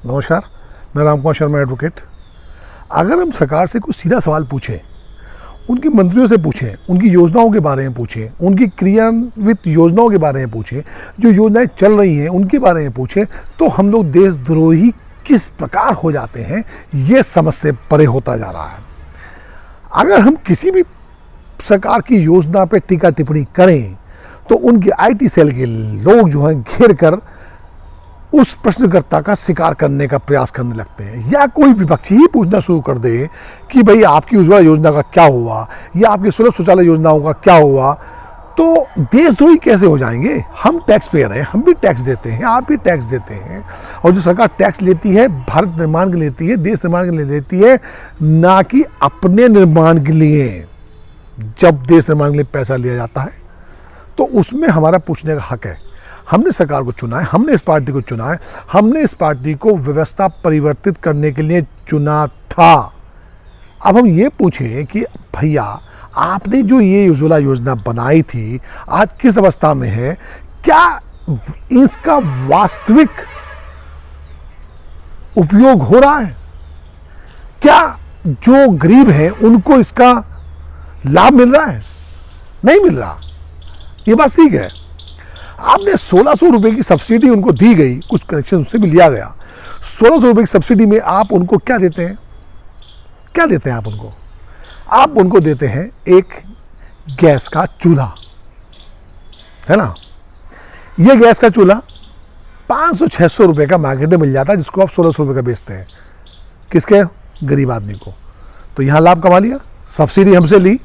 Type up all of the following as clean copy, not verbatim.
नमस्कार, मैं रामकुमार शर्मा एडवोकेट। अगर हम सरकार से कुछ सीधा सवाल पूछें, उनके मंत्रियों से पूछें, उनकी योजनाओं के बारे में पूछें, उनकी क्रियान्वित योजनाओं के बारे में पूछें, जो योजनाएं चल रही हैं उनके बारे में पूछें, तो हम लोग देशद्रोही किस प्रकार हो जाते हैं ये समझ से परे होता जा रहा है। अगर हम किसी भी सरकार की योजना पे टीका टिप्पणी करें तो उनके आईटी सेल के लोग जो हैं घेर कर उस प्रश्नकर्ता का शिकार करने का प्रयास करने लगते हैं, या कोई विपक्षी ही पूछना शुरू कर दे कि भाई आपकी उज्ज्वला योजना का क्या हुआ या आपकी सुलभ शौचालय योजनाओं का क्या हुआ, तो देशद्रोही कैसे हो जाएंगे। हम टैक्स पेयर हैं, हम भी टैक्स देते हैं, आप भी टैक्स देते हैं, और जो सरकार टैक्स लेती है भारत निर्माण के लिए लेती है, देश निर्माण के लिए लेती है, ना कि अपने निर्माण के लिए। जब देश निर्माण के लिए पैसा लिया जाता है तो उसमें हमारा पूछने का हक है। हमने सरकार को चुना है, हमने इस पार्टी को चुना है, हमने इस पार्टी को व्यवस्था परिवर्तित करने के लिए चुना था। अब हम ये पूछें कि भैया आपने जो ये उज्ज्वला योजना बनाई थी आज किस अवस्था में है, क्या इसका वास्तविक उपयोग हो रहा है, क्या जो गरीब हैं उनको इसका लाभ मिल रहा है? नहीं मिल रहा। ये बात ठीक है। आपने 1600 रुपए की सब्सिडी उनको दी गई, कुछ कनेक्शन उससे भी लिया गया। 1600 रुपए की सब्सिडी में आप उनको क्या देते हैं? क्या देते हैं आप उनको? आप उनको देते हैं एक गैस का चूल्हा, है ना। ये गैस का चूल्हा 500-600 रुपए का मार्केट में मिल जाता है, जिसको आप 1600 रुपए का बेचते हैं। किसके? गरीब आदमी को। तो यहां लाभ कमा लिया, सब्सिडी हमसे ली,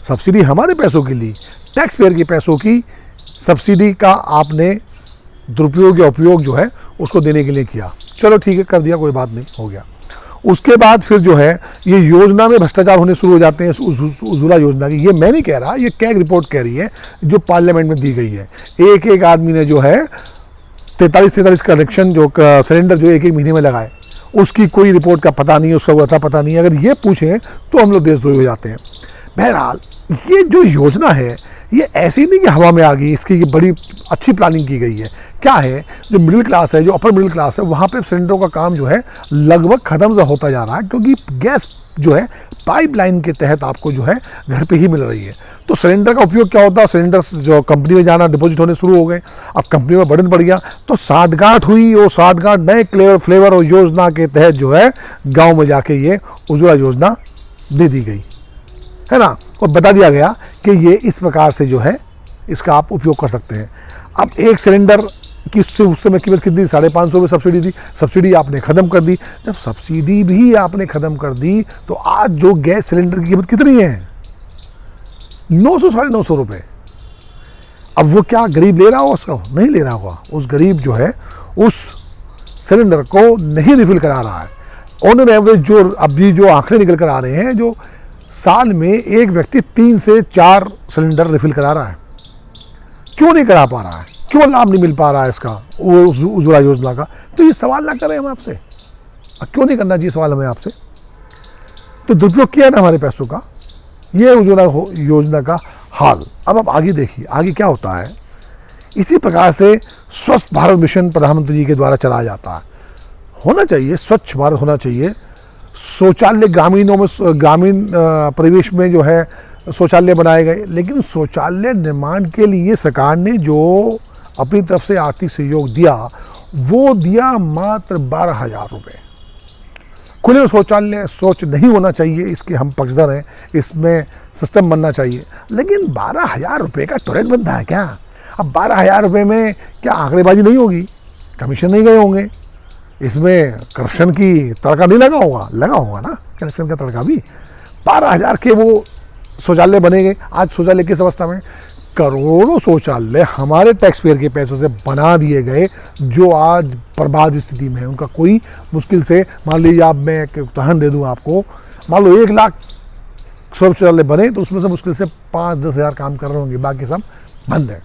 सब्सिडी हमारे पैसों की ली, टैक्स पेयर के पैसों की सब्सिडी का आपने दुरुपयोग या उपयोग जो है उसको देने के लिए किया। चलो ठीक है, कर दिया, कोई बात नहीं, हो गया। उसके बाद फिर जो है ये योजना में भ्रष्टाचार होने शुरू हो जाते हैं। उज्ज्वला योजना की, ये मैं नहीं कह रहा, ये कैग रिपोर्ट कह रही है जो पार्लियामेंट में दी गई है। एक एक आदमी ने जो है 43 कनेक्शन जो सिलेंडर जो एक महीने में लगाए, उसकी कोई रिपोर्ट का पता नहीं है, उसका अथा पता नहीं है। अगर ये पूछें तो हम लोग देशद्रोही हो जाते हैं। बहरहाल ये जो योजना है ये ऐसी नहीं कि हवा में आ गई, इसकी बड़ी अच्छी प्लानिंग की गई है। क्या है, जो मिडिल क्लास है, जो अपर मिडिल क्लास है, वहाँ पे सिलेंडरों का काम जो है लगभग ख़त्म सा होता जा रहा है, क्योंकि गैस जो है पाइपलाइन के तहत आपको जो है घर पे ही मिल रही है। तो सिलेंडर का उपयोग क्या होता है, सिलेंडर जो कंपनी में जाना, डिपॉजिट होने शुरू हो गए, अब कंपनी में बर्डन बढ़ गया, तो साठगांठ हुई। वो साठगांठ नए फ्लेवर और योजना के तहत जो है गाँव में जाके ये उज्ज्वला योजना दे दी गई, है ना, और बता दिया गया कि ये इस प्रकार से जो है इसका आप उपयोग कर सकते हैं। अब एक सिलेंडर की उस समय कीमत कितनी? 550 रुपये सब्सिडी थी, सब्सिडी आपने ख़त्म कर दी। जब सब्सिडी भी आपने ख़त्म कर दी तो आज जो गैस सिलेंडर की कीमत कितनी है? 900-950 रुपये। अब वो क्या गरीब ले रहा होगा? उसका नहीं ले रहा होगा। उस गरीब जो है उस सिलेंडर को नहीं रिफिल करा रहा है। ऑन एन एवरेज जो अभी जो आंकड़े निकल कर आ रहे हैं, जो साल में एक व्यक्ति 3 से 4 सिलेंडर रिफिल करा रहा है। क्यों नहीं करा पा रहा है? क्यों लाभ नहीं मिल पा रहा है इसका, वो उज्ज्वला योजना का? तो ये सवाल ना करें हम आपसे, क्यों नहीं करना चाहिए सवाल हमें आपसे? तो दुरुपयोग किया ना हमारे पैसों का, ये उज्ज्वला योजना का हाल। अब आप आगे देखिए, आगे क्या होता है। इसी प्रकार से स्वच्छ भारत मिशन प्रधानमंत्री जी के द्वारा चलाया जाता है। होना चाहिए, स्वच्छ भारत होना चाहिए। शौचालय ग्रामीणों में, ग्रामीण परिवेश में जो है शौचालय बनाए गए, लेकिन शौचालय निर्माण के लिए सरकार ने जो अपनी तरफ से आर्थिक सहयोग दिया वो दिया मात्र 12,000 रुपये। खुले शौचालय शौच नहीं होना चाहिए, इसके हम पक्षधर हैं, इसमें सिस्टम बनना चाहिए। लेकिन 12,000 रुपये का टॉयलेट बनता है क्या? अब 12,000 रुपये में क्या आंकड़ेबाजी नहीं होगी? कमीशन नहीं गए होंगे? इसमें करप्शन की तड़का नहीं लगा होगा? लगा होगा ना करप्शन का तड़का भी। 12,000 के वो शौचालय बनेंगे। आज शौचालय किस अवस्था में? करोड़ों शौचालय हमारे टैक्स पेयर के पैसों से बना दिए गए, जो आज बर्बाद स्थिति में है। उनका कोई मुश्किल से, मान लीजिए आप, मैं एक उदाहरण दे दूं आपको, मान लो 1 लाख शौचालय बने तो उसमें से मुश्किल से 5-10 हज़ार काम कर रहे होंगे, बाकी सब बंद है।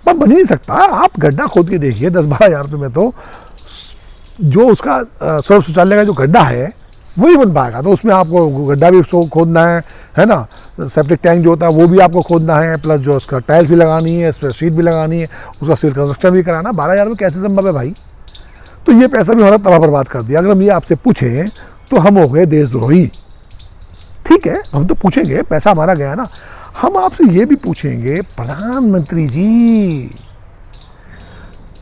पर बन ही नहीं सकता। आप गड्ढा खोद के देखिए 10-12 हज़ार रुपये में तो जो उसका सर्व शौचालय का जो गड्ढा है वही बन पाएगा। तो उसमें आपको गड्ढा भी खोदना है ना, सेप्टिक टैंक जो होता है वो भी आपको खोदना है, प्लस जो उसका टाइल्स भी लगानी है, इस पर शीट भी लगानी है, उसका सिविल कंस्ट्रक्शन भी कराना। 12,000 में कैसे संभव है भाई? तो ये पैसा भी हमारा तबाह बर्बाद कर दिया। अगर हम ये आपसे पूछें तो हम हो गए देशद्रोही। ठीक है, हम तो पूछेंगे, पैसा हमारा गया ना। हम आपसे ये भी पूछेंगे, प्रधानमंत्री जी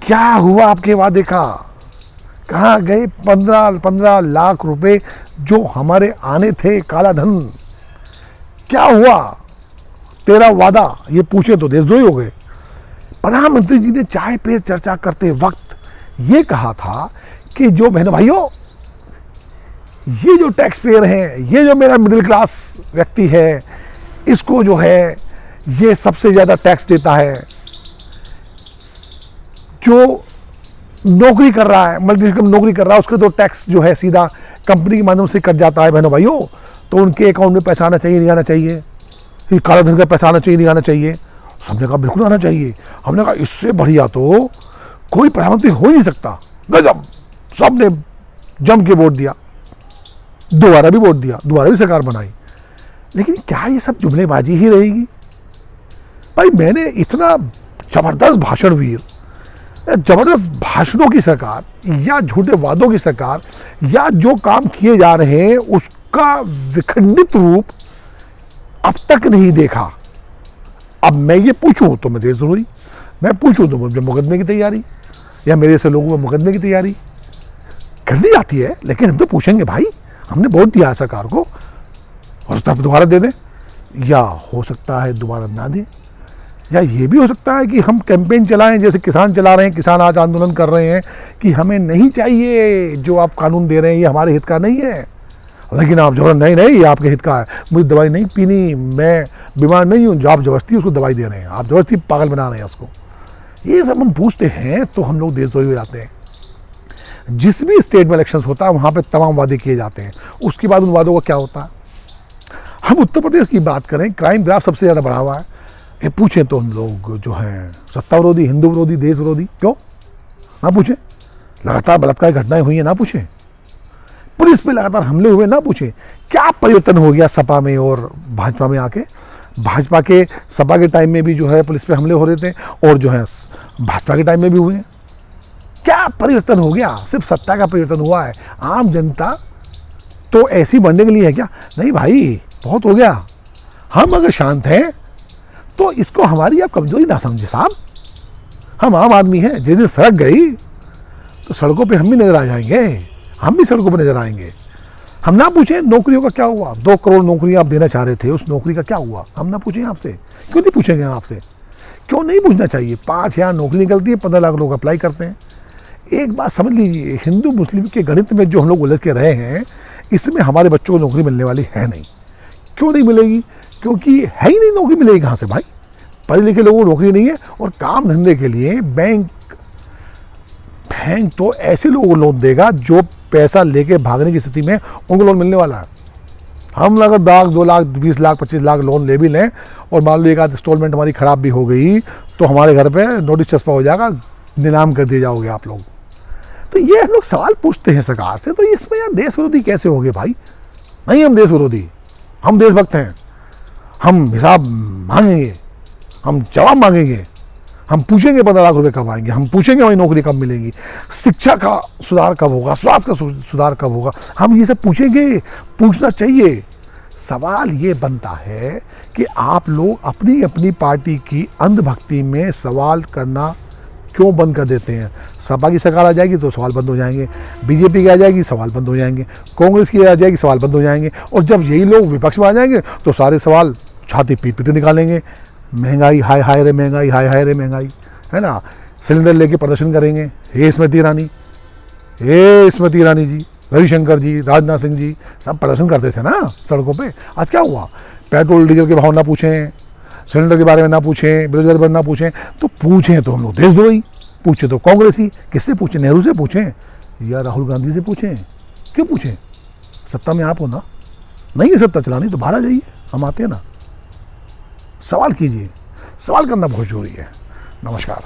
क्या हुआ आपके वादे का? कहाँ गए 15 लाख रुपए जो हमारे आने थे, काला धन क्या हुआ? तेरा वादा, ये पूछे तो देशद्रोही हो गए। प्रधानमंत्री जी ने चाय पे चर्चा करते वक्त ये कहा था कि जो बहनों भाइयों, ये जो टैक्स पेयर है, ये जो मेरा मिडिल क्लास व्यक्ति है, इसको जो है ये सबसे ज़्यादा टैक्स देता है। जो नौकरी कर रहा है, मल्टीनेशनल नौकरी कर रहा है, उसका तो टैक्स जो है सीधा कंपनी के माध्यम से कट जाता है बहनों भाइयों। तो उनके अकाउंट में पैसा आना चाहिए, नहीं आना चाहिए? फिर काला धन का पैसा आना चाहिए, नहीं आना चाहिए? हमने कहा बिल्कुल आना चाहिए। हमने कहा इससे बढ़िया तो कोई प्रधानमंत्री हो ही नहीं सकता। गजब, सबने जम के वोट दिया, दोबारा भी वोट दिया, दोबारा भी सरकार बनाई। लेकिन क्या ये सब जुमलेबाजी ही रहेगी? भाई मैंने इतना जबरदस्त भाषणवीर, जबरदस्त भाषणों की सरकार या झूठे वादों की सरकार या जो काम किए जा रहे हैं उसका विखंडित रूप अब तक नहीं देखा। अब मैं ये पूछूं तो मैं देशद्रोही, मैं पूछूं तो मुझे मुकदमे की तैयारी या मेरे से लोगों में मुकदमे की तैयारी कर दी जाती है। लेकिन हम तो पूछेंगे भाई, हमने वोट दिया है सरकार को, हो सकता है दोबारा दे दें, या हो सकता है दोबारा ना दें, या ये भी हो सकता है कि हम कैंपेन चलाएं जैसे किसान चला रहे हैं। किसान आज आंदोलन कर रहे हैं कि हमें नहीं चाहिए जो आप कानून दे रहे हैं, ये हमारे हित का नहीं है। लेकिन आप जो नहीं ये आपके हित का है, मुझे दवाई नहीं पीनी, मैं बीमार नहीं हूँ, जो आप जबरदस्ती उसको दवाई दे रहे हैं, आप जबरदस्ती पागल बना रहे हैं उसको। ये सब हम पूछते हैं तो हम लोग देशद्रोही हो जाते हैं। जिस भी स्टेट में इलेक्शंस होता है वहाँ पे तमाम वादे किए जाते हैं, उसके बाद उन वादों का क्या होता है? हम उत्तर प्रदेश की बात करें, क्राइम ग्राफ सबसे ज़्यादा बढ़ा हुआ है। ये पूछें तो हम लोग जो हैं सत्ता विरोधी, हिंदू विरोधी, देश विरोधी, क्यों ना पूछें? लगातार बलात्कार घटनाएं हुई हैं, ना पूछें? पुलिस पे लगातार हमले हुए, ना पूछें? क्या परिवर्तन हो गया सपा में और भाजपा में आके? भाजपा के सपा के टाइम में भी जो है पुलिस पे हमले हो रहे थे और जो है भाजपा के टाइम में भी हुए। क्या परिवर्तन हो गया? सिर्फ सत्ता का परिवर्तन हुआ है, आम जनता तो ऐसी बनने के लिए है क्या? नहीं भाई, बहुत हो गया। हम अगर शांत हैं तो इसको हमारी आप कमजोरी ना समझे साहब। हम आम आदमी हैं, जैसे सड़क गई तो सड़कों पे हम भी नजर आ जाएंगे, हम भी सड़कों पे नजर आएंगे। हम ना पूछें नौकरियों का क्या हुआ? 2 करोड़ नौकरियां आप देना चाह रहे थे, उस नौकरी का क्या हुआ? हम ना पूछें आपसे? क्यों नहीं पूछेंगे आपसे? क्यों नहीं पूछना चाहिए? 5,000 नौकरी निकलती है, 15 लाख लोग अप्लाई करते हैं। एक बात समझ लीजिए, हिंदू मुस्लिम के गणित में जो हम लोग उलझ के रहे हैं, इसमें हमारे बच्चों को नौकरी मिलने वाली है नहीं। क्यों नहीं मिलेगी? क्योंकि है ही नहीं, नौकरी मिलेगी कहाँ से भाई? पढ़े लिखे लोगों को नौकरी नहीं है। और काम धंधे के लिए बैंक तो ऐसे लोगों को लोन देगा जो पैसा लेके भागने की स्थिति में, उनको लोन मिलने वाला है। हम अगर 2 लाख 20 लाख 25 लाख लोन ले भी लें और मान लो एक आध इंस्टॉलमेंट हमारी खराब भी हो गई तो हमारे घर पे नोटिस चस्पा हो जाएगा, नीलाम कर दिए जाओगे आप लोग। तो ये हम लोग सवाल पूछते हैं सरकार से, तो इसमें यार देश विरोधी कैसे हो गए भाई? नहीं, हम देश विरोधी, हम देशभक्त हैं। हम हिसाब मांगेंगे, हम जवाब मांगेंगे, हम पूछेंगे 15 लाख रुपए कब आएंगे, हम पूछेंगे हमारी नौकरी कब मिलेगी, शिक्षा का सुधार कब होगा, स्वास्थ्य का सुधार कब होगा, हम ये सब पूछेंगे। पूछना चाहिए। सवाल ये बनता है कि आप लोग अपनी अपनी पार्टी की अंधभक्ति में सवाल करना क्यों बंद कर देते हैं? सपा की सरकार आ जाएगी तो सवाल बंद हो जाएंगे, बीजेपी की आ जाएगी सवाल बंद हो जाएंगे, कांग्रेस की आ जाएगी सवाल बंद हो जाएंगे, और जब यही लोग विपक्ष में आ जाएंगे तो सारे सवाल छाती पीट पीट निकालेंगे। महंगाई हाय हाय रे महंगाई, हाय हाय रे महंगाई, है ना? सिलेंडर लेके प्रदर्शन करेंगे। हे स्मृति ईरानी, हे स्मृति ईरानी जी, रविशंकर जी, राजनाथ सिंह जी सब प्रदर्शन करते थे ना सड़कों पे। आज क्या हुआ? पेट्रोल डीजल के भाव ना पूछें, सिलेंडर के बारे में ना पूछें, बेरोजगारी पर ना पूछें, तो पूछें तो हम लोग देशद्रोही, पूछे तो कांग्रेसी। किससे पूछें? नेहरू से पूछें या राहुल गांधी से पूछें? क्यों पूछें? सत्ता में आप हो ना, नहीं है सत्ता चलानी तो बाहर आ जाइए, हम आते हैं ना। सवाल कीजिए, सवाल करना बहुत जरूरी है। नमस्कार।